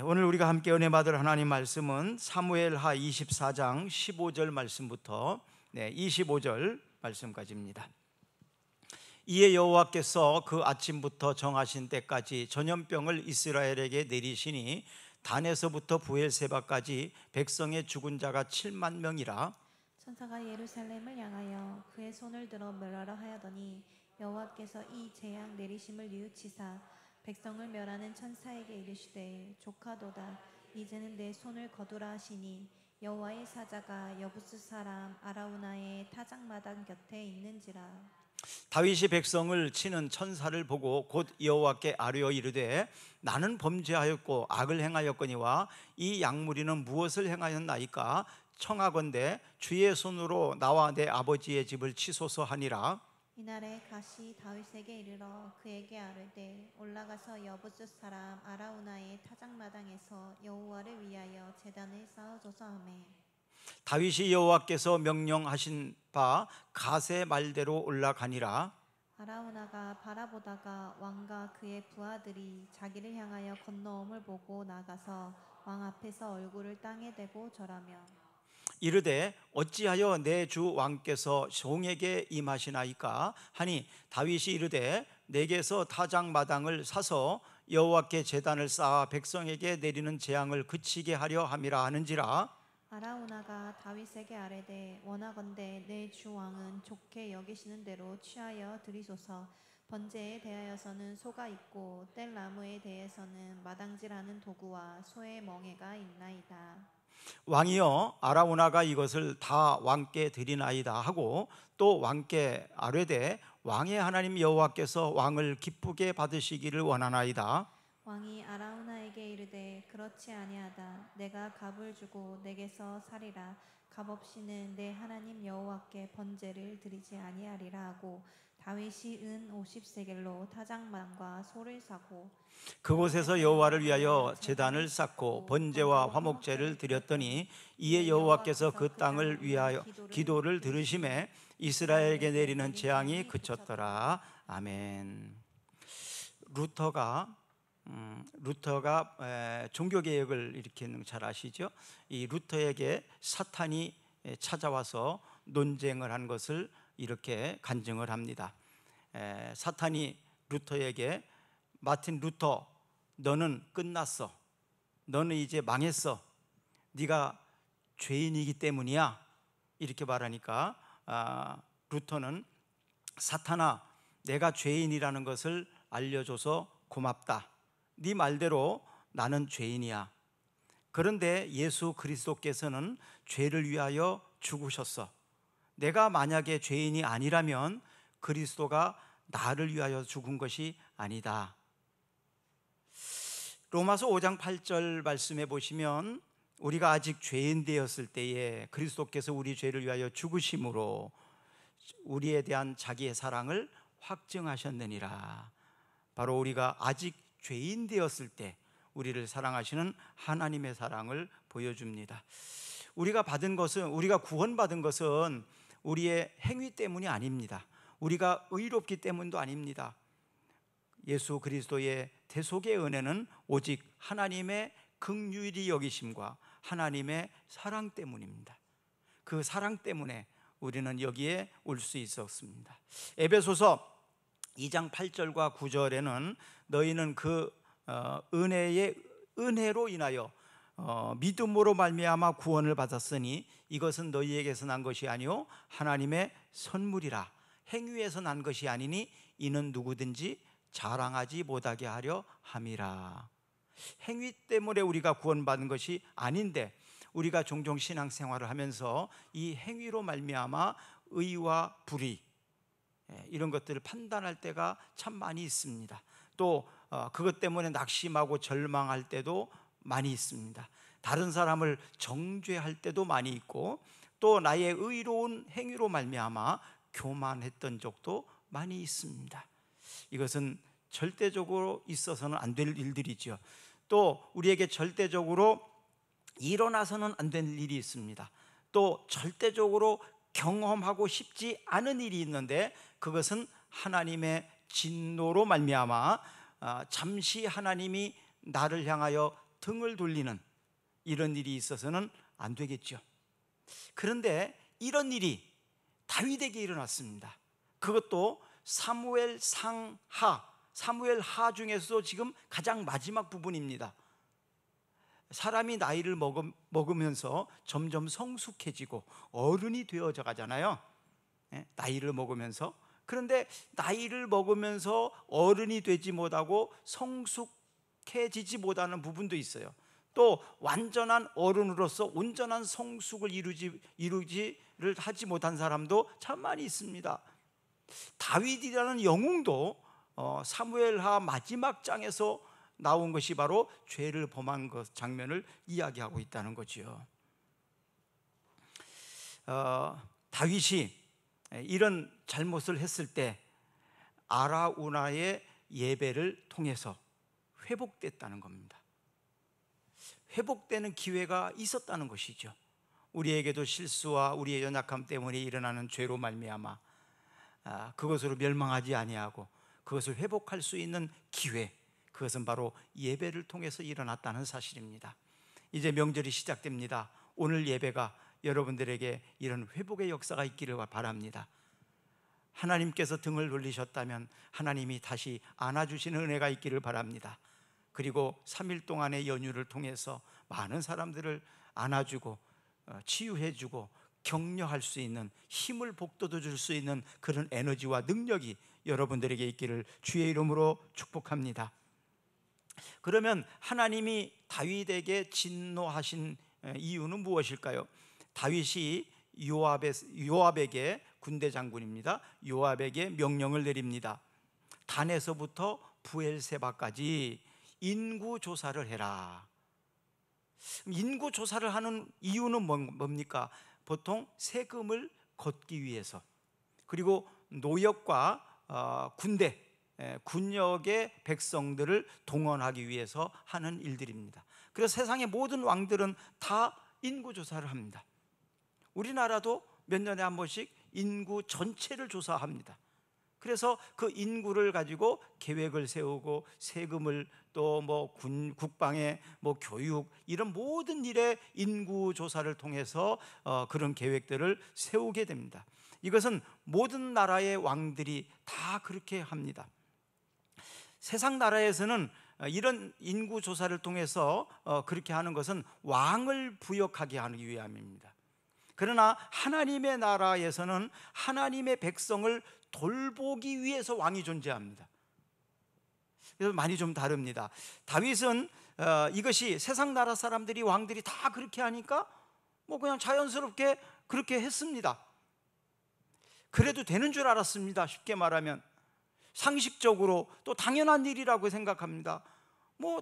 오늘 우리가 함께 은혜 받을 하나님 말씀은 사무엘하 24장 15절 말씀부터 25절 말씀까지입니다. 이에 여호와께서 그 아침부터 정하신 때까지 전염병을 이스라엘에게 내리시니 단에서부터 부엘세바까지 백성의 죽은 자가 7만 명이라. 천사가 예루살렘을 향하여 그의 손을 들어 멸하라 하였더니 여호와께서 이 재앙 내리심을 뉘우치사 백성을 멸하는 천사에게 이르시되 조카도다 이제는 내 손을 거두라 하시니 여호와의 사자가 여부스 사람 아라우나의 타작마당 곁에 있는지라. 다윗이 백성을 치는 천사를 보고 곧 여호와께 아뢰어 이르되 나는 범죄하였고 악을 행하였거니와 이 약무리는 무엇을 행하였나이까? 청하건대 주의 손으로 나와 내 아버지의 집을 치소서 하니라. 이날에 갓이 다윗에게 이르러 그에게 아뢰되 올라가서 여부스 사람 아라우나의 타작마당에서 여호와를 위하여 제단을 쌓아줘서 하매 다윗이 여호와께서 명령하신 바 갓의 말대로 올라가니라. 아라우나가 바라보다가 왕과 그의 부하들이 자기를 향하여 건너옴을 보고 나가서 왕 앞에서 얼굴을 땅에 대고 절하며 이르되 어찌하여 내 주 왕께서 종에게 임하시나이까 하니 다윗이 이르되 내게서 타작마당을 사서 여호와께 제단을 쌓아 백성에게 내리는 재앙을 그치게 하려 함이라 하는지라. 아라우나가 다윗에게 아뢰되 원하건대 내 주 왕은 좋게 여기시는 대로 취하여 드리소서. 번제에 대하여서는 소가 있고 뗄 나무에 대해서는 마당질하는 도구와 소의 멍에가 있나이다. 왕이여 아라우나가 이것을 다 왕께 드리나이다 하고 또 왕께 아뢰되 왕의 하나님 여호와께서 왕을 기쁘게 받으시기를 원하나이다. 왕이 아라우나에게 이르되 그렇지 아니하다. 내가 값을 주고 내게서 사리라. 값 없이는 내 하나님 여호와께 번제를 드리지 아니하리라 하고 다윗이 은 50세겔로 타작마당과 소를 사고 그곳에서 여호와를 위하여 제단을 쌓고 번제와 화목제를 드렸더니 이에 여호와께서 그 땅을 위하여 기도를 들으심에 이스라엘에게 내리는 재앙이 그쳤더라. 아멘. 루터가 종교개혁을 일으키는 거 잘 아시죠? 이 루터에게 사탄이 찾아와서 논쟁을 한 것을 이렇게 간증을 합니다. 사탄이 루터에게 마틴 루터 너는 끝났어. 너는 이제 망했어. 네가 죄인이기 때문이야. 이렇게 말하니까 루터는 사탄아 내가 죄인이라는 것을 알려줘서 고맙다. 네 말대로 나는 죄인이야. 그런데 예수 그리스도께서는 죄를 위하여 죽으셨어. 내가 만약에 죄인이 아니라면 그리스도가 나를 위하여 죽은 것이 아니다. 로마서 5장 8절 말씀에 보시면 우리가 아직 죄인 되었을 때에 그리스도께서 우리 죄를 위하여 죽으심으로 우리에 대한 자기의 사랑을 확증하셨느니라. 바로 우리가 아직 죄인 되었을 때 우리를 사랑하시는 하나님의 사랑을 보여줍니다. 우리가 구원받은 것은 우리의 행위 때문이 아닙니다. 우리가 의롭기 때문도 아닙니다. 예수 그리스도의 대속의 은혜는 오직 하나님의 긍휼히 여기심과 하나님의 사랑 때문입니다. 그 사랑 때문에 우리는 여기에 올 수 있었습니다. 에베소서 2장 8절과 9절에는 너희는 그 은혜로 인하여 믿음으로 말미암아 구원을 받았으니 이것은 너희에게서 난 것이 아니요 하나님의 선물이라. 행위에서 난 것이 아니니 이는 누구든지 자랑하지 못하게 하려 함이라. 행위 때문에 우리가 구원받은 것이 아닌데 우리가 종종 신앙생활을 하면서 이 행위로 말미암아 의와 불의 이런 것들을 판단할 때가 참 많이 있습니다. 또 그것 때문에 낙심하고 절망할 때도 많이 있습니다. 다른 사람을 정죄할 때도 많이 있고 또 나의 의로운 행위로 말미암아 교만했던 적도 많이 있습니다. 이것은 절대적으로 있어서는 안 될 일들이죠. 또 우리에게 절대적으로 일어나서는 안 될 일이 있습니다. 또 절대적으로 경험하고 싶지 않은 일이 있는데 그것은 하나님의 진노로 말미암아 잠시 하나님이 나를 향하여 등을 돌리는 이런 일이 있어서는 안 되겠죠. 그런데 이런 일이 다윗에게 일어났습니다. 그것도 사무엘 상하, 사무엘 하 중에서 지금 가장 마지막 부분입니다. 사람이 나이를 먹으면서 점점 성숙해지고 어른이 되어져 가잖아요. 나이를 먹으면서. 그런데 나이를 먹으면서 어른이 되지 못하고 성숙해지지 못하는 부분도 있어요. 또 완전한 어른으로서 온전한 성숙을 이루지를 하지 못한 사람도 참 많이 있습니다. 다윗이라는 영웅도 사무엘하 마지막 장에서 나온 것이 바로 죄를 범한 것 장면을 이야기하고 있다는 거죠. 다윗이 이런 잘못을 했을 때 아라우나의 예배를 통해서 회복됐다는 겁니다. 회복되는 기회가 있었다는 것이죠. 우리에게도 실수와 우리의 연약함 때문에 일어나는 죄로 말미암아 그것으로 멸망하지 아니하고 그것을 회복할 수 있는 기회, 그것은 바로 예배를 통해서 일어났다는 사실입니다. 이제 명절이 시작됩니다. 오늘 예배가 여러분들에게 이런 회복의 역사가 있기를 바랍니다. 하나님께서 등을 돌리셨다면 하나님이 다시 안아주시는 은혜가 있기를 바랍니다. 그리고 3일 동안의 연휴를 통해서 많은 사람들을 안아주고 치유해주고 격려할 수 있는, 힘을 북돋워 줄 수 있는 그런 에너지와 능력이 여러분들에게 있기를 주의 이름으로 축복합니다. 그러면 하나님이 다윗에게 진노하신 이유는 무엇일까요? 다윗이 요압에게, 군대 장군입니다, 요압에게 명령을 내립니다. 단에서부터 부엘세바까지 인구 조사를 해라. 인구 조사를 하는 이유는 뭡니까? 보통 세금을 걷기 위해서, 그리고 노역과 군대, 군역의 백성들을 동원하기 위해서 하는 일들입니다. 그래서 세상의 모든 왕들은 다 인구 조사를 합니다. 우리나라도 몇 년에 한 번씩 인구 전체를 조사합니다. 그래서 그 인구를 가지고 계획을 세우고 세금을 또 국방에 교육, 이런 모든 일에 인구 조사를 통해서 그런 계획들을 세우게 됩니다. 이것은 모든 나라의 왕들이 다 그렇게 합니다. 세상 나라에서는 이런 인구 조사를 통해서 그렇게 하는 것은 왕을 부역하게 하기 위함입니다. 그러나 하나님의 나라에서는 하나님의 백성을 돌보기 위해서 왕이 존재합니다. 그래서 많이 좀 다릅니다. 다윗은 이것이 세상 나라 사람들이, 왕들이 다 그렇게 하니까 그냥 자연스럽게 그렇게 했습니다. 그래도 되는 줄 알았습니다. 쉽게 말하면 상식적으로 또 당연한 일이라고 생각합니다.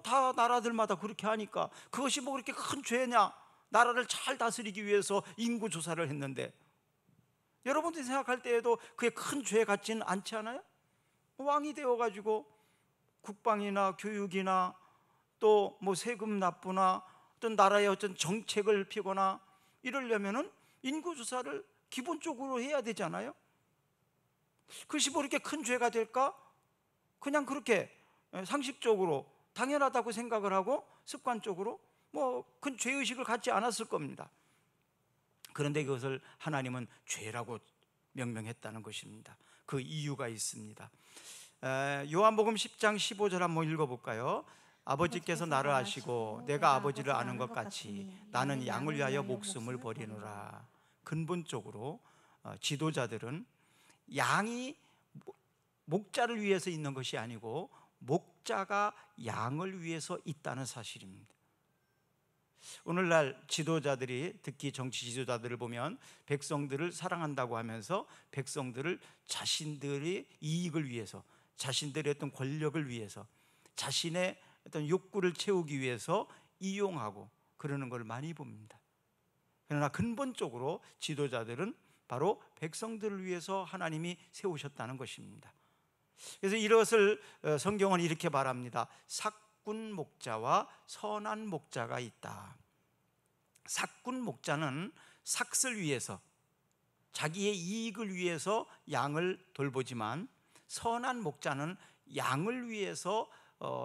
다 나라들마다 그렇게 하니까 그것이 그렇게 큰 죄냐? 나라를 잘 다스리기 위해서 인구 조사를 했는데, 여러분들이 생각할 때에도 그게 큰 죄 같지는 않지 않아요? 왕이 되어가지고 국방이나 교육이나 또 세금 납부나 어떤 나라의 어떤 정책을 피거나 이러려면은 인구 조사를 기본적으로 해야 되잖아요. 그것이 이렇게 큰 죄가 될까? 그냥 그렇게 상식적으로 당연하다고 생각을 하고 습관적으로 큰 죄의식을 갖지 않았을 겁니다. 그런데 그것을 하나님은 죄라고 명명했다는 것입니다. 그 이유가 있습니다. 요한복음 10장 15절 한번 읽어볼까요? 아버지께서 나를 아시고 내가 아버지를 아는 것 같이 나는 양을 위하여 목숨을 버리노라. 근본적으로 지도자들은 양이 목자를 위해서 있는 것이 아니고 목자가 양을 위해서 있다는 사실입니다. 오늘날 지도자들이, 특히 정치 지도자들을 보면 백성들을 사랑한다고 하면서 백성들을 자신들의 이익을 위해서, 자신들의 어떤 권력을 위해서, 자신의 어떤 욕구를 채우기 위해서 이용하고 그러는 걸 많이 봅니다. 그러나 근본적으로 지도자들은 바로 백성들을 위해서 하나님이 세우셨다는 것입니다. 그래서 이것을 성경은 이렇게 말합니다. 삭군 목자와 선한 목자가 있다. 삭군 목자는 삭슬 위해서, 자기의 이익을 위해서 양을 돌보지만, 선한 목자는 양을 위해서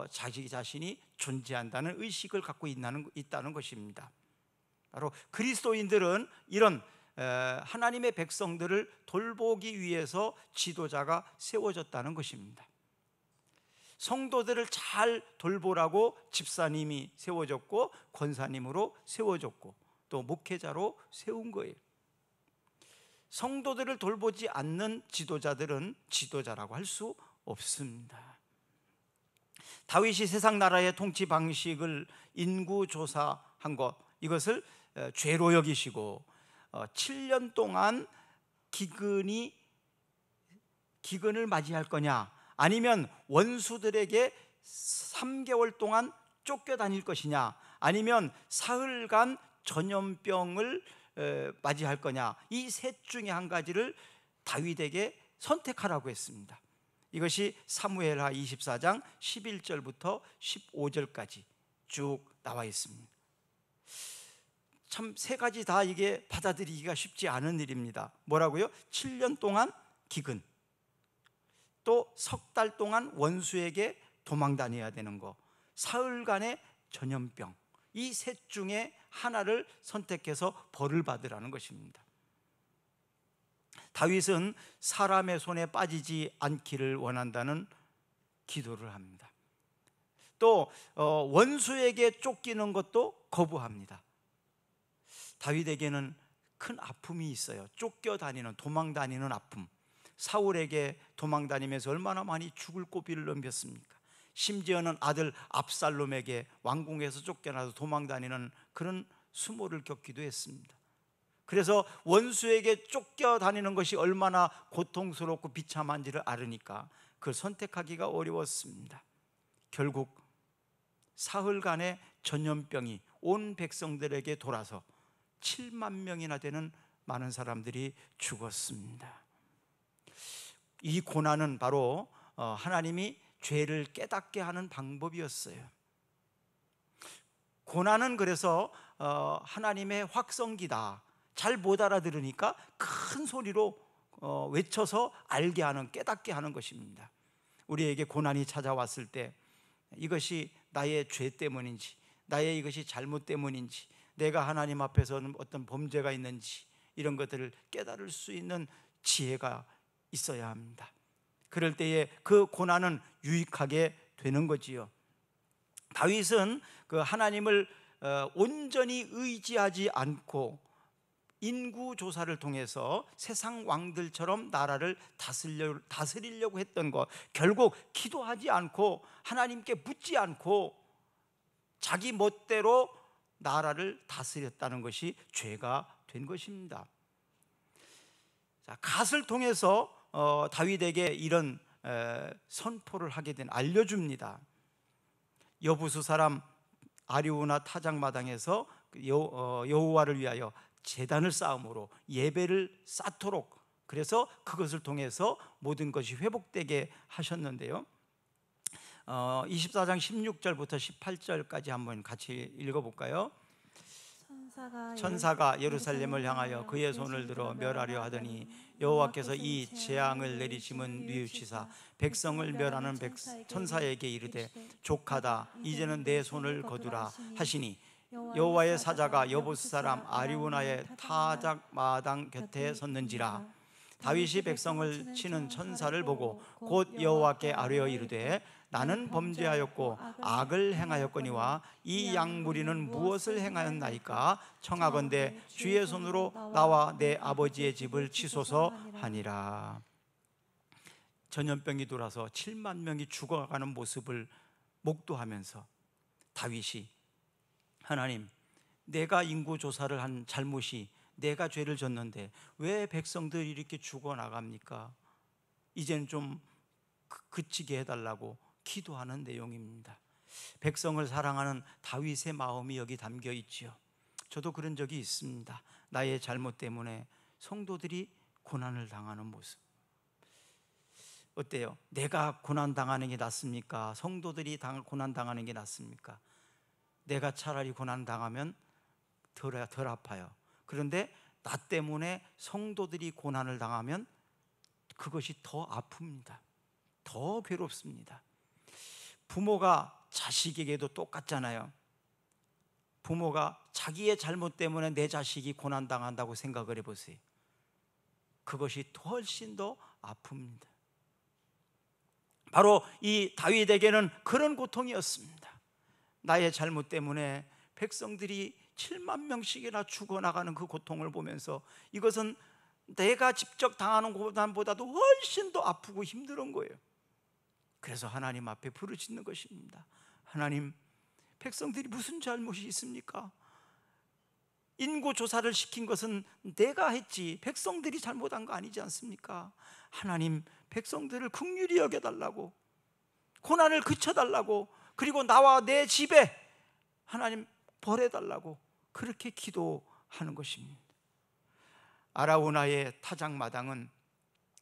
자기 자신이 존재한다는 의식을 갖고 있다는 것입니다. 바로 그리스도인들은 이런 하나님의 백성들을 돌보기 위해서 지도자가 세워졌다는 것입니다. 성도들을 잘 돌보라고 집사님이 세워졌고 권사님으로 세워졌고 또 목회자로 세운 거예요. 성도들을 돌보지 않는 지도자들은 지도자라고 할 수 없습니다. 다윗이 세상 나라의 통치 방식을 인구 조사한 것, 이것을 죄로 여기시고 7년 동안 기근을 맞이할 거냐, 아니면 원수들에게 3개월 동안 쫓겨다닐 것이냐, 아니면 사흘간 전염병을 맞이할 거냐, 이 셋 중에 한 가지를 다윗에게 선택하라고 했습니다. 이것이 사무엘하 24장 11절부터 15절까지 쭉 나와 있습니다. 참 세 가지 다 이게 받아들이기가 쉽지 않은 일입니다. 뭐라고요? 7년 동안 기근, 또 석 달 동안 원수에게 도망 다녀야 되는 거, 사흘간의 전염병, 이 셋 중에 하나를 선택해서 벌을 받으라는 것입니다. 다윗은 사람의 손에 빠지지 않기를 원한다는 기도를 합니다. 또 원수에게 쫓기는 것도 거부합니다. 다윗에게는 큰 아픔이 있어요. 쫓겨다니는, 도망다니는 아픔. 사울에게 도망다니면서 얼마나 많이 죽을 고비를 넘겼습니까? 심지어는 아들 압살롬에게 왕궁에서 쫓겨나서 도망다니는 그런 수모를 겪기도 했습니다. 그래서 원수에게 쫓겨다니는 것이 얼마나 고통스럽고 비참한지를 알으니까 그걸 선택하기가 어려웠습니다. 결국 사흘간의 전염병이 온 백성들에게 돌아서 7만 명이나 되는 많은 사람들이 죽었습니다. 이 고난은 바로 하나님이 죄를 깨닫게 하는 방법이었어요. 고난은 그래서 하나님의 확성기다. 잘 못 알아들으니까 큰 소리로 외쳐서 알게 하는, 깨닫게 하는 것입니다. 우리에게 고난이 찾아왔을 때 이것이 나의 죄 때문인지, 나의 이것이 잘못 때문인지, 내가 하나님 앞에서는 어떤 범죄가 있는지, 이런 것들을 깨달을 수 있는 지혜가 있어야 합니다. 그럴 때에 그 고난은 유익하게 되는 거지요. 다윗은 그 하나님을 온전히 의지하지 않고 인구 조사를 통해서 세상 왕들처럼 나라를 다스리려고 했던 것, 결국 기도하지 않고 하나님께 묻지 않고 자기 멋대로 나라를 다스렸다는 것이 죄가 된 것입니다. 자, 갓을 통해서 다윗에게 이런 선포를 하게 된, 알려줍니다. 여부수 사람 아리우나 타작마당에서 여호와를 위하여 제단을 쌓음으로 예배를 쌓도록, 그래서 그것을 통해서 모든 것이 회복되게 하셨는데요. 24장 16절부터 18절까지 한번 같이 읽어볼까요? 천사가 예루살렘을 향하여 그의 손을 들어 멸하려 하더니 여호와께서 이 재앙을 내리심은 뉘우치사 백성을 멸하는 천사에게 이르되 족하다, 이제는 내 손을 거두라 하시니 여호와의 사자가 여부스 사람 아리우나의 타작마당 곁에 섰는지라. 다윗이 백성을 치는 천사를 보고 곧 여호와께 아뢰어 이르되 나는 범죄하였고 악을 행하였거니와 이 양무리는 무엇을 행하였나이까? 청하건대 주의 손으로 나와 내 아버지의 집을 치소서 하니라. 전염병이 돌아서 7만 명이 죽어가는 모습을 목도하면서 다윗이, 하나님, 내가 인구조사를 한 잘못이, 내가 죄를 졌는데 왜 백성들이 이렇게 죽어나갑니까? 이제는 좀 그치게 해달라고 기도하는 내용입니다. 백성을 사랑하는 다윗의 마음이 여기 담겨 있지요. 저도 그런 적이 있습니다. 나의 잘못 때문에 성도들이 고난을 당하는 모습. 어때요? 내가 고난당하는 게 낫습니까? 성도들이 고난당하는 게 낫습니까? 내가 차라리 고난당하면 덜 아파요. 그런데 나 때문에 성도들이 고난을 당하면 그것이 더 아픕니다. 더 괴롭습니다. 부모가 자식에게도 똑같잖아요. 부모가 자기의 잘못 때문에 내 자식이 고난당한다고 생각을 해보세요. 그것이 훨씬 더 아픕니다. 바로 이 다윗에게는 그런 고통이었습니다. 나의 잘못 때문에 백성들이 7만 명씩이나 죽어나가는 그 고통을 보면서 이것은 내가 직접 당하는 고난보다도 훨씬 더 아프고 힘든 거예요. 그래서 하나님 앞에 부르짖는 것입니다. 하나님, 백성들이 무슨 잘못이 있습니까? 인구조사를 시킨 것은 내가 했지 백성들이 잘못한 거 아니지 않습니까? 하나님, 백성들을 긍휼히 여겨달라고, 고난을 그쳐달라고, 그리고 나와 내 집에 하나님 벌해달라고 그렇게 기도하는 것입니다. 아라우나의 타작마당은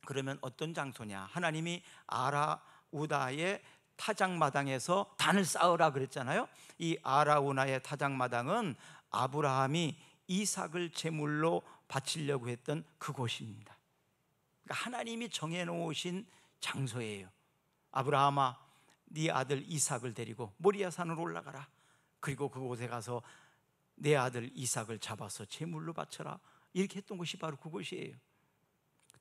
그러면 어떤 장소냐? 하나님이 아라우나의 타작마당에서 단을 쌓으라 그랬잖아요. 이 아라우나의 타작마당은 아브라함이 이삭을 제물로 바치려고 했던 그곳입니다. 그러니까 하나님이 정해놓으신 장소예요. 아브라함아, 네 아들 이삭을 데리고 모리아 산으로 올라가라. 그리고 그곳에 가서 내 아들 이삭을 잡아서 제물로 바쳐라. 이렇게 했던 곳이 바로 그곳이에요.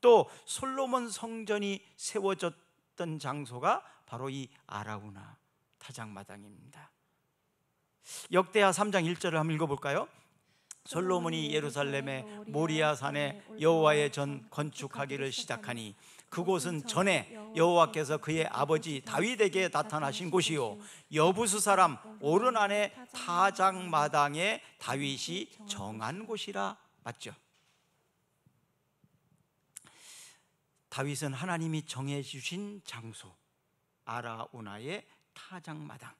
또 솔로몬 성전이 세워졌던 장소가 바로 이 아라우나 타작마당입니다. 역대하 3장 1절을 한번 읽어볼까요? 솔로몬이 예루살렘의 모리아 산에 여호와의 전 건축하기를 시작하니 그곳은 전에 여호와께서 그의 아버지 다윗에게 나타나신 곳이요 여부수 사람 오르난의 타작마당에 다윗이 정한 곳이라. 맞죠? 다윗은 하나님이 정해주신 장소 아라우나의 타작마당,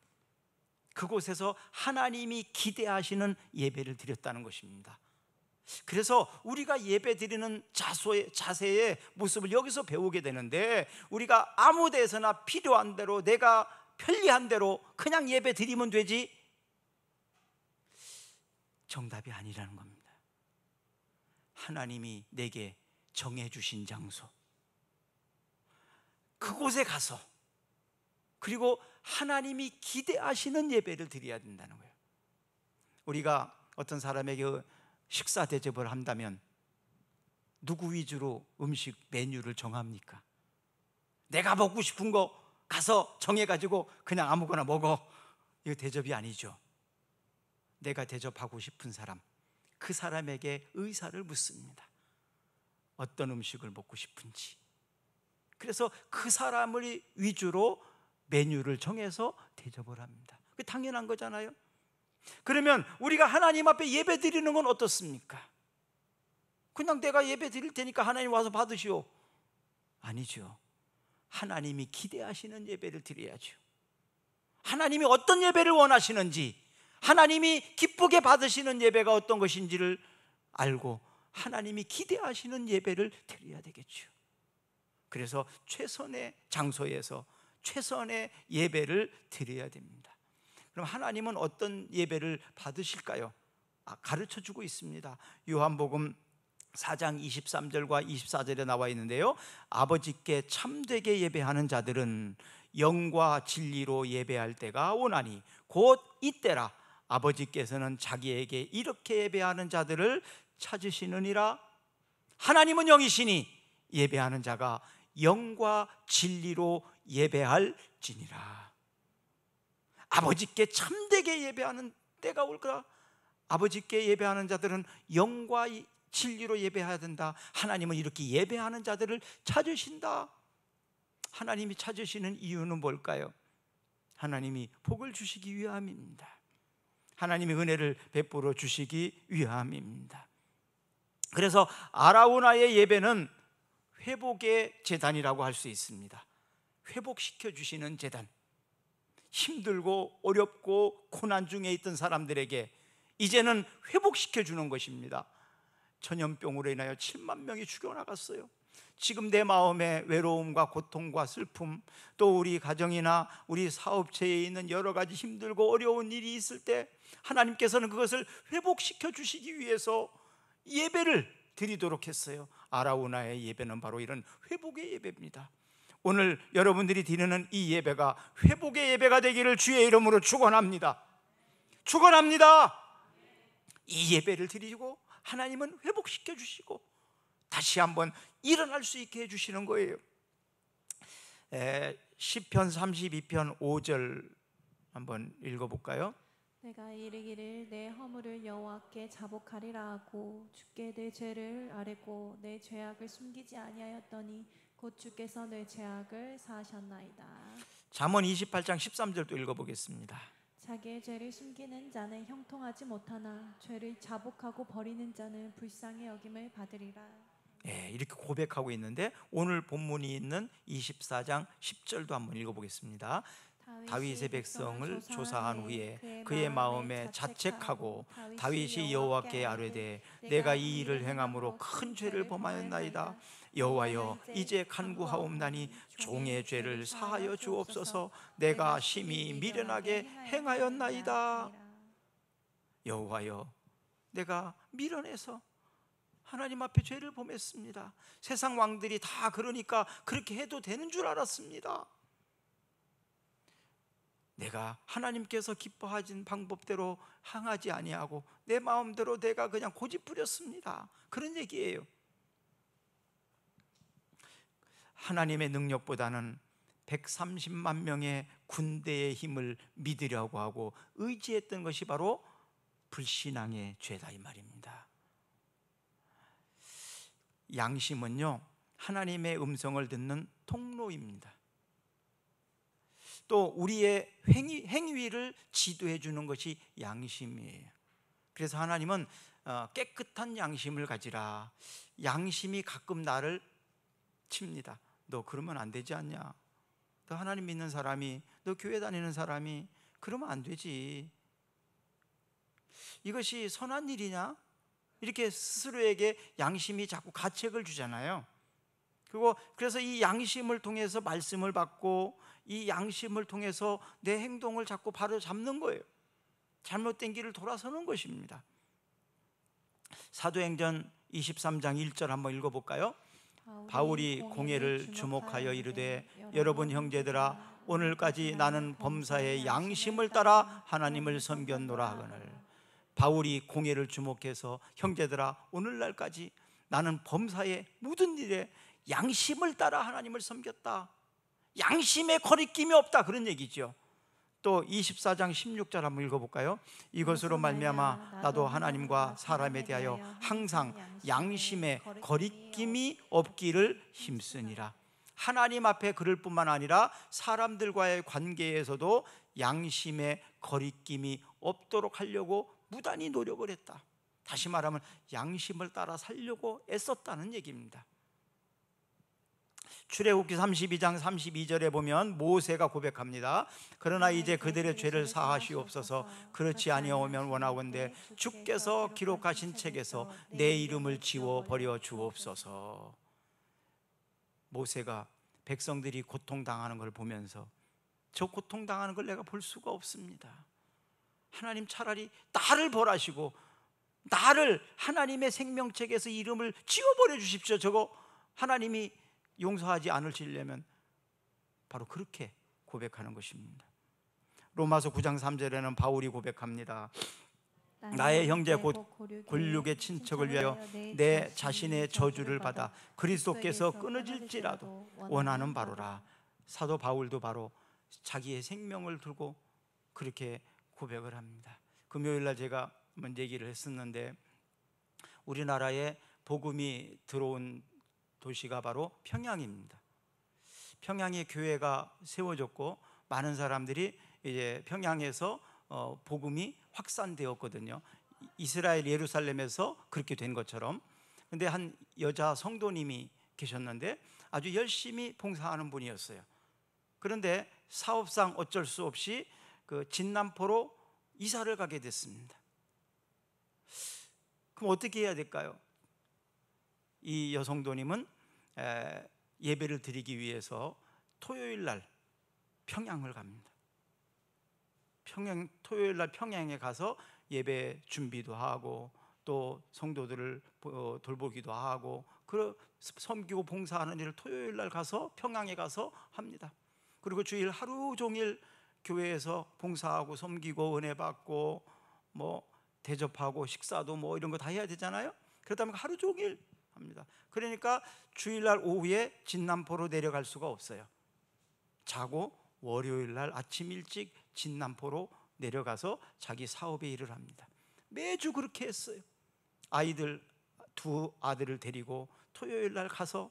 그곳에서 하나님이 기대하시는 예배를 드렸다는 것입니다. 그래서 우리가 예배 드리는 자세의 모습을 여기서 배우게 되는데, 우리가 아무 데서나 필요한 대로 내가 편리한 대로 그냥 예배 드리면 되지, 정답이 아니라는 겁니다. 하나님이 내게 정해주신 장소, 그곳에 가서, 그리고 하나님이 기대하시는 예배를 드려야 된다는 거예요. 우리가 어떤 사람에게 식사 대접을 한다면 누구 위주로 음식 메뉴를 정합니까? 내가 먹고 싶은 거 가서 정해가지고 그냥 아무거나 먹어, 이거 대접이 아니죠. 내가 대접하고 싶은 사람, 그 사람에게 의사를 묻습니다. 어떤 음식을 먹고 싶은지. 그래서 그 사람을 위주로 메뉴를 정해서 대접을 합니다. 그게 당연한 거잖아요. 그러면 우리가 하나님 앞에 예배 드리는 건 어떻습니까? 그냥 내가 예배 드릴 테니까 하나님 와서 받으시오, 아니죠. 하나님이 기대하시는 예배를 드려야죠. 하나님이 어떤 예배를 원하시는지, 하나님이 기쁘게 받으시는 예배가 어떤 것인지를 알고 하나님이 기대하시는 예배를 드려야 되겠죠. 그래서 최선의 장소에서 최선의 예배를 드려야 됩니다. 그럼 하나님은 어떤 예배를 받으실까요? 가르쳐주고 있습니다. 요한복음 4장 23절과 24절에 나와 있는데요, 아버지께 참되게 예배하는 자들은 영과 진리로 예배할 때가 오나니 곧 이때라. 아버지께서는 자기에게 이렇게 예배하는 자들을 찾으시느니라. 하나님은 영이시니 예배하는 자가 영과 진리로 예배할지니라. 아버지께 참되게 예배하는 때가 올 거라. 아버지께 예배하는 자들은 영과 진리로 예배해야 된다. 하나님은 이렇게 예배하는 자들을 찾으신다. 하나님이 찾으시는 이유는 뭘까요? 하나님이 복을 주시기 위함입니다. 하나님이 은혜를 베풀어 주시기 위함입니다. 그래서 아라우나의 예배는 회복의 제단이라고 할 수 있습니다. 회복시켜 주시는 제단. 힘들고 어렵고 고난 중에 있던 사람들에게 이제는 회복시켜 주는 것입니다. 전염병으로 인하여 7만 명이 죽어나갔어요. 지금 내 마음에 외로움과 고통과 슬픔, 또 우리 가정이나 우리 사업체에 있는 여러 가지 힘들고 어려운 일이 있을 때 하나님께서는 그것을 회복시켜 주시기 위해서 예배를 드리도록 했어요. 아라우나의 예배는 바로 이런 회복의 예배입니다. 오늘 여러분들이 드리는 이 예배가 회복의 예배가 되기를 주의 이름으로 축원합니다. 축원합니다. 이 예배를 드리고 하나님은 회복시켜 주시고 다시 한번 일어날 수 있게 해주시는 거예요. 시편 32편 5절 한번 읽어볼까요? 내가 이르기를 내 허물을 여호와께 자복하리라 하고 주께 내 죄를 아뢰고 내 죄악을 숨기지 아니하였더니 곧 주께서 내 죄악을 사하셨나이다. 잠언 28장 13절도 읽어보겠습니다. 자기의 죄를 숨기는 자는 형통하지 못하나 죄를 자복하고 버리는 자는 불쌍히 여김을 받으리라. 이렇게 고백하고 있는데 오늘 본문이 있는 24장 10절도 한번 읽어보겠습니다. 다윗의 백성을 조사한 후에 그의 마음에 자책하고 다윗이 여호와께 아뢰되 내가 이 일을 행함으로 큰 죄를 범하였나이다. 여호와여 이제 간구하옵나니 종의 죄를 사하여 주옵소서. 내가 심히 미련하게 행하였나이다. 여호와여 내가 미련해서 하나님 앞에 죄를 범했습니다. 세상 왕들이 다 그러니까 그렇게 해도 되는 줄 알았습니다. 내가 하나님께서 기뻐하신 방법대로 행하지 아니하고 내 마음대로 내가 그냥 고집부렸습니다. 그런 얘기예요. 하나님의 능력보다는 130만 명의 군대의 힘을 믿으려고 하고 의지했던 것이 바로 불신앙의 죄다 이 말입니다. 양심은요 하나님의 음성을 듣는 통로입니다. 또 우리의 행위를 지도해 주는 것이 양심이에요. 그래서 하나님은 깨끗한 양심을 가지라. 양심이 가끔 나를 칩니다. 너 그러면 안 되지 않냐? 너 하나님 믿는 사람이, 너 교회 다니는 사람이 그러면 안 되지. 이것이 선한 일이냐? 이렇게 스스로에게 양심이 자꾸 가책을 주잖아요. 그래서 이 양심을 통해서 말씀을 받고 이 양심을 통해서 내 행동을 자꾸 바로 잡는 거예요. 잘못된 길을 돌아서는 것입니다. 사도행전 23장 1절 한번 읽어볼까요? 바울이 공회를 주목하여 이르되 여러분 형제들아 오늘까지 나는 범사의 양심을 따라 하나님을 섬겼노라 하거늘. 바울이 공회를 주목해서 형제들아 오늘날까지 나는 범사의 모든 일에 양심을 따라 하나님을 섬겼다. 양심에 거리낌이 없다 그런 얘기죠. 또 24장 16절 한번 읽어볼까요? 이것으로 말미암아 나도 하나님과 사람에 대하여 항상 양심에 거리낌이 없기를 힘쓰니라. 하나님 앞에 그럴 뿐만 아니라 사람들과의 관계에서도 양심에 거리낌이 없도록 하려고 무단히 노력을 했다. 다시 말하면 양심을 따라 살려고 애썼다는 얘기입니다. 출애굽기 32장 32절에 보면 모세가 고백합니다. 그러나 이제 그들의 죄를 사하시옵소서. 그렇지 아니하면 원하건대 주께서 기록하신 책에서 내 이름을 지워 버려 주옵소서. 모세가 백성들이 고통당하는 걸 보면서 저 고통당하는 걸 내가 볼 수가 없습니다. 하나님 차라리 나를 벌하시고 나를 하나님의 생명책에서 이름을 지워버려 주십시오. 저거 하나님이 용서하지 않으시려면 바로 그렇게 고백하는 것입니다. 로마서 9장 3절에는 바울이 고백합니다. 나의 형제 곧 골육의 친척을 위하여 내 자신의 저주를 받아 그리스도께서 끊어질지라도 원하는 바로라. 사도 바울도 바로 자기의 생명을 두고 그렇게 고백을 합니다. 금요일날 제가 한번 얘기를 했었는데 우리나라에 복음이 들어온 도시가 바로 평양입니다. 평양에 교회가 세워졌고 많은 사람들이 이제 평양에서 복음이 확산되었거든요. 이스라엘 예루살렘에서 그렇게 된 것처럼. 근데 한 여자 성도님이 계셨는데 아주 열심히 봉사하는 분이었어요. 그런데 사업상 어쩔 수 없이 그 진남포로 이사를 가게 됐습니다. 그럼 어떻게 해야 될까요? 이 여성도님은 예배를 드리기 위해서 토요일 날 평양을 갑니다. 토요일 날 평양에 가서 예배 준비도 하고 또 성도들을 돌보기도 하고 섬기고 봉사하는 일을 토요일 날 가서 평양에 가서 합니다. 그리고 주일 하루 종일 교회에서 봉사하고 섬기고 은혜 받고 뭐 대접하고 식사도 뭐 이런 거 다 해야 되잖아요. 그러다 보니까 하루 종일 합니다. 그러니까 주일날 오후에 진남포로 내려갈 수가 없어요. 자고 월요일 날 아침 일찍 진남포로 내려가서 자기 사업의 일을 합니다. 매주 그렇게 했어요. 두 아들을 데리고 토요일 날 가서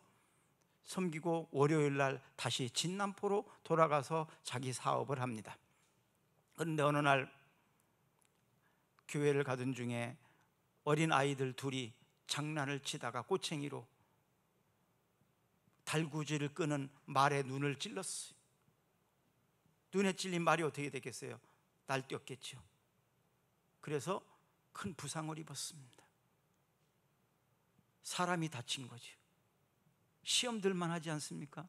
섬기고 월요일 날 다시 진남포로 돌아가서 자기 사업을 합니다. 그런데 어느 날 교회를 가던 중에 어린 아이들 둘이 장난을 치다가 꼬챙이로 달구지를 끄는 말의 눈을 찔렀어요. 눈에 찔린 말이 어떻게 되겠어요? 날뛰었겠죠. 그래서 큰 부상을 입었습니다. 사람이 다친 거죠. 시험 들만 하지 않습니까?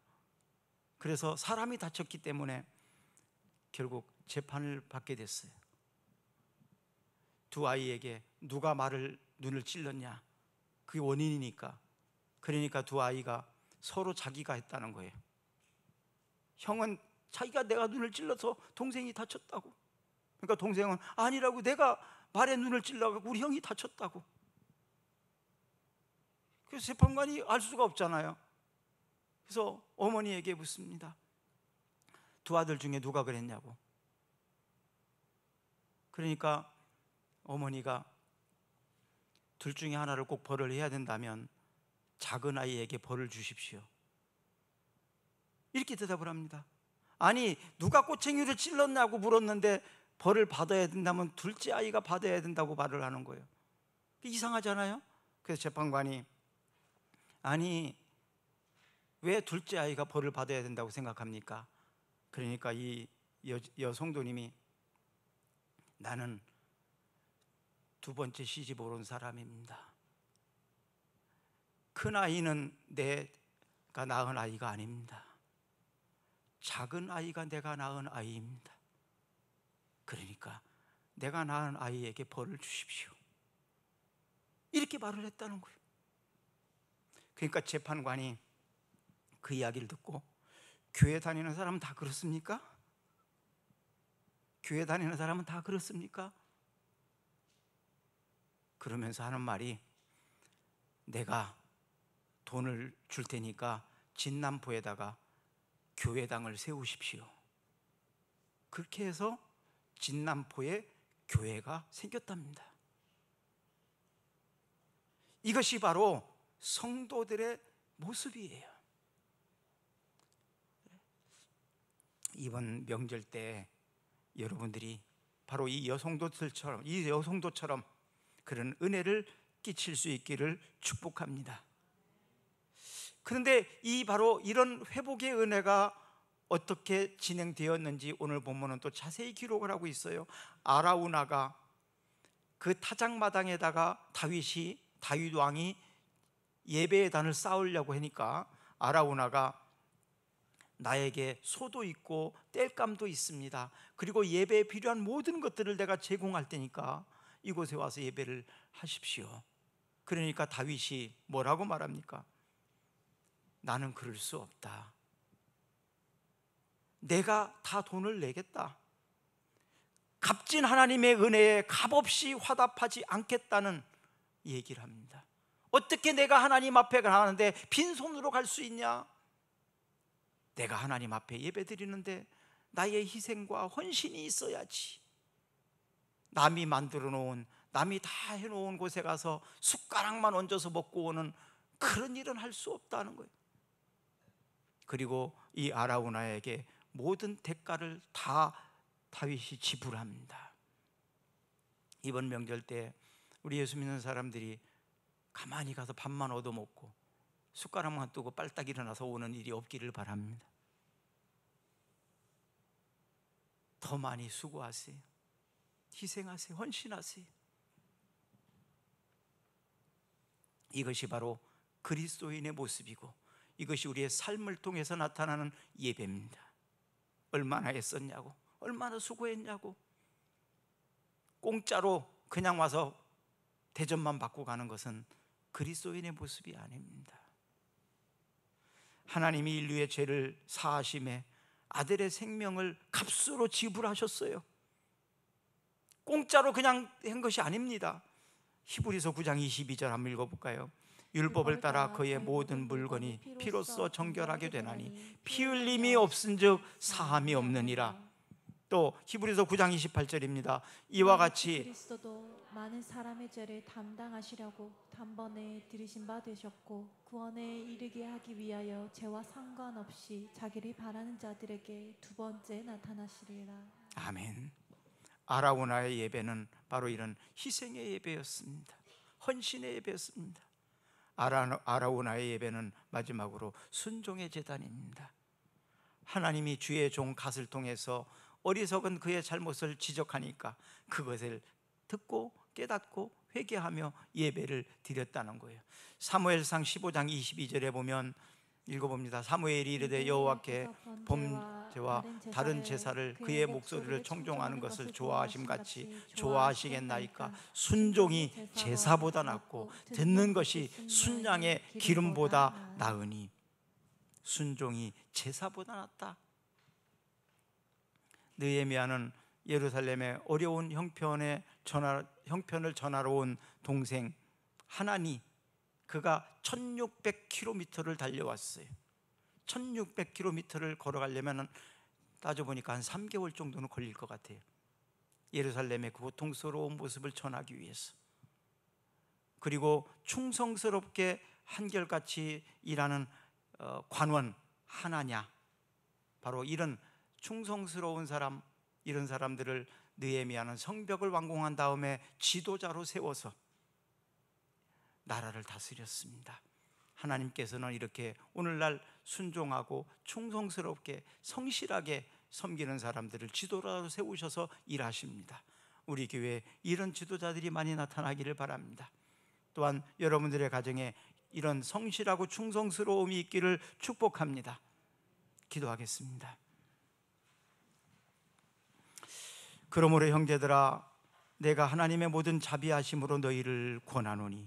그래서 사람이 다쳤기 때문에 결국 재판을 받게 됐어요. 두 아이에게 누가 눈을 찔렀냐, 그게 원인이니까. 그러니까 두 아이가 서로 자기가 했다는 거예요. 형은 자기가 내가 눈을 찔러서 동생이 다쳤다고. 그러니까 동생은 아니라고, 내가 말에 눈을 찔러가지고 우리 형이 다쳤다고. 그래서 재판관이 알 수가 없잖아요. 그래서 어머니에게 묻습니다. 두 아들 중에 누가 그랬냐고. 그러니까 어머니가 둘 중에 하나를 꼭 벌을 해야 된다면 작은 아이에게 벌을 주십시오, 이렇게 대답을 합니다. 아니, 누가 꼬챙이를 찔렀냐고 물었는데 벌을 받아야 된다면 둘째 아이가 받아야 된다고 말을 하는 거예요. 이상하잖아요. 그래서 재판관이 아니, 왜 둘째 아이가 벌을 받아야 된다고 생각합니까? 그러니까 이 여성도님이 나는 두 번째 시집으로 온 사람입니다. 큰 아이는 내가 낳은 아이가 아닙니다. 작은 아이가 내가 낳은 아이입니다. 그러니까 내가 낳은 아이에게 벌을 주십시오, 이렇게 말을 했다는 거예요. 그러니까 재판관이 그 이야기를 듣고 교회 다니는 사람은 다 그렇습니까? 교회 다니는 사람은 다 그렇습니까? 그러면서 하는 말이 내가 돈을 줄 테니까 진남포에다가 교회당을 세우십시오. 그렇게 해서 진남포에 교회가 생겼답니다. 이것이 바로 성도들의 모습이에요. 이번 명절 때 여러분들이 바로 이 여성도처럼 그런 은혜를 끼칠 수 있기를 축복합니다. 그런데 바로 이런 회복의 은혜가 어떻게 진행되었는지 오늘 본문은 또 자세히 기록을 하고 있어요. 아라우나가 그 타작마당에다가 다윗 왕이 예배의 단을 쌓으려고 하니까 아라우나가 나에게 소도 있고 땔감도 있습니다. 그리고 예배에 필요한 모든 것들을 내가 제공할 테니까 이곳에 와서 예배를 하십시오. 그러니까 다윗이 뭐라고 말합니까? 나는 그럴 수 없다. 내가 다 돈을 내겠다. 값진 하나님의 은혜에 값없이 화답하지 않겠다는 얘기를 합니다. 어떻게 내가 하나님 앞에 가는데 빈손으로 갈 수 있냐? 내가 하나님 앞에 예배 드리는데 나의 희생과 헌신이 있어야지. 남이 만들어 놓은, 남이 다 해놓은 곳에 가서 숟가락만 얹어서 먹고 오는 그런 일은 할 수 없다는 거예요. 그리고 이 아라우나에게 모든 대가를 다 다윗이 지불합니다. 이번 명절 때 우리 예수 믿는 사람들이 가만히 가서 밥만 얻어먹고 숟가락만 뜨고 빨딱 일어나서 오는 일이 없기를 바랍니다. 더 많이 수고하세요. 희생하세요. 헌신하세요. 이것이 바로 그리스도인의 모습이고 이것이 우리의 삶을 통해서 나타나는 예배입니다. 얼마나 애썼냐고, 얼마나 수고했냐고. 공짜로 그냥 와서 대접만 받고 가는 것은 그리스도인의 모습이 아닙니다. 하나님이 인류의 죄를 사하심에 아들의 생명을 값으로 지불하셨어요. 공짜로 그냥 한 것이 아닙니다. 히브리서 9장 22절 한번 읽어볼까요? 율법을 따라 그의 모든 물건이 피로써 정결하게 되나니 피 흘림이 없은즉 사함이 없느니라. 또 히브리서 9장 28절입니다. 이와 같이 그리스도도 많은 사람의 죄를 담당하시려고 단번에 들이신 바 되셨고 구원에 이르게 하기 위하여 죄와 상관없이 자기를 바라는 자들에게 두 번째 나타나시리라. 아멘. 아라우나의 예배는 바로 이런 희생의 예배였습니다. 헌신의 예배였습니다. 아라우나의 예배는 마지막으로 순종의 제단입니다. 하나님이 주의 종 갓을 통해서 어리석은 그의 잘못을 지적하니까 그것을 듣고 깨닫고 회개하며 예배를 드렸다는 거예요. 사무엘상 15장 22절에 보면 읽어봅니다. 사무엘이 이르되 여호와께 범죄와 다른 제사를 그의 목소리를 청종하는 것을 좋아하심 같이 좋아하시겠나이까. 순종이 제사보다 낫고 듣는 것이 순양의 기름보다 나으니 순종이 제사보다 낫다. 느헤미야는 예루살렘의 어려운 형편을 전하러 온 동생 하나니, 그가 1600km를 달려왔어요. 1600km를 걸어가려면 따져보니까 한 3개월 정도는 걸릴 것 같아요. 예루살렘의 그 고통스러운 모습을 전하기 위해서. 그리고 충성스럽게 한결같이 일하는 관원 하나냐, 바로 이런 충성스러운 사람, 이런 사람들을 느헤미야는 성벽을 완공한 다음에 지도자로 세워서 나라를 다스렸습니다. 하나님께서는 이렇게 오늘날 순종하고 충성스럽게 성실하게 섬기는 사람들을 지도자로 세우셔서 일하십니다. 우리 교회에 이런 지도자들이 많이 나타나기를 바랍니다. 또한 여러분들의 가정에 이런 성실하고 충성스러움이 있기를 축복합니다. 기도하겠습니다. 그러므로 형제들아, 내가 하나님의 모든 자비하심으로 너희를 권하노니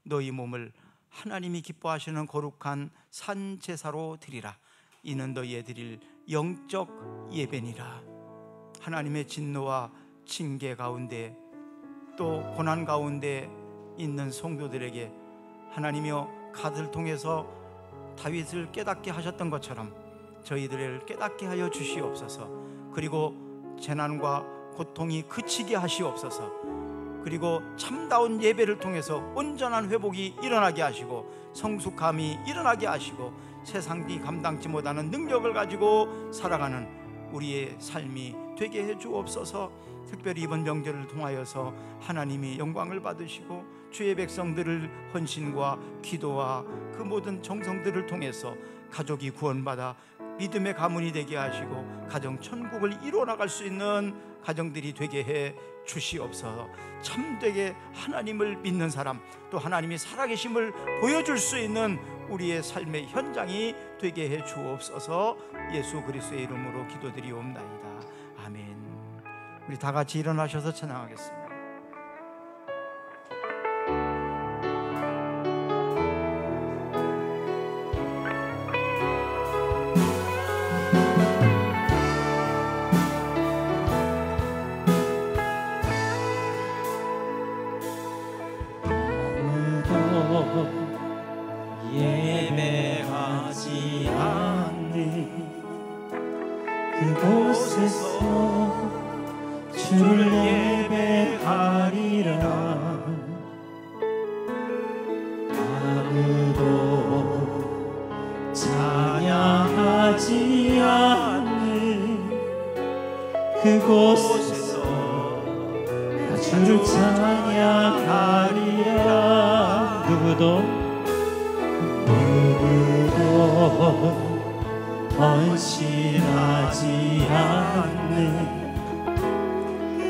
너희 몸을 하나님이 기뻐하시는 거룩한 산 제사로 드리라. 이는 너희의 드릴 영적 예배니라. 하나님의 진노와 징계 가운데 또 고난 가운데 있는 성도들에게 하나님이여 갓을 통해서 다윗을 깨닫게 하셨던 것처럼 저희들을 깨닫게 하여 주시옵소서. 그리고 재난과 고통이 그치게 하시옵소서. 그리고 참다운 예배를 통해서 온전한 회복이 일어나게 하시고 성숙함이 일어나게 하시고 세상이 감당치 못하는 능력을 가지고 살아가는 우리의 삶이 되게 해 주옵소서. 특별히 이번 명절을 통하여서 하나님이 영광을 받으시고 주의 백성들을 헌신과 기도와 그 모든 정성들을 통해서 가족이 구원받아 믿음의 가문이 되게 하시고 가정 천국을 이루어나갈 수 있는 가정들이 되게 해 주시옵소서. 참되게 하나님을 믿는 사람, 또 하나님이 살아계심을 보여줄 수 있는 우리의 삶의 현장이 되게 해 주옵소서. 예수 그리스도의 이름으로 기도드리옵나이다. 아멘. 우리 다 같이 일어나셔서 찬양하겠습니다. 예배하지 않는 그곳에서 주를 예배하리라. 아무도 찬양하지 않는 그곳에서 나 주를 찬양하리라. 누구도 헌신하지 않는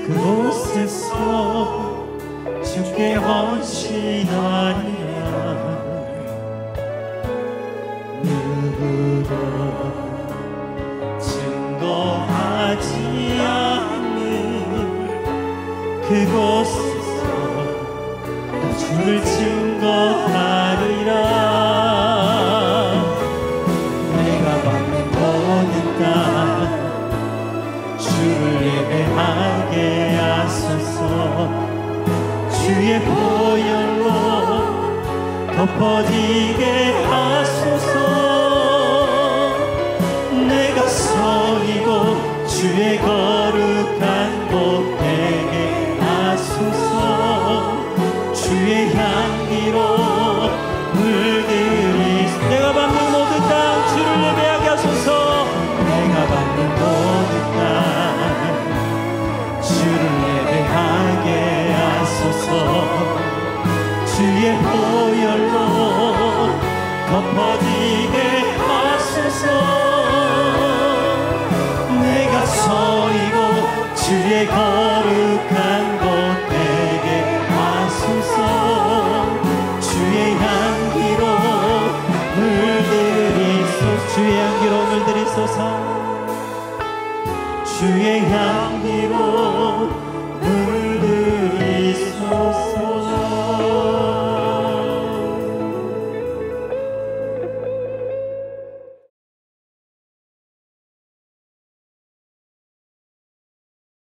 그곳에서 주께 헌신하리라. 누구도 증거하지 않는 그곳에서 주를 증거하리라. 예배하게 하소서. 주의 보혈로 덮어지게 하소서. 내가 서리고 주의 거룩한 곳 되게 하소서. 주의 향기로 물들이소. 내가 받는 모든 땅 주를 예배하게 하소서. 내가 받는 모든 땅 주를 예배하게 하소서. 주의 보혈로 덮어지게 하소서. 내가 서리고 주의 거룩한 곳 되게 하소서. 주의 향기로 물들이소서. 주의 향기로 물들이소서. 주의 향기로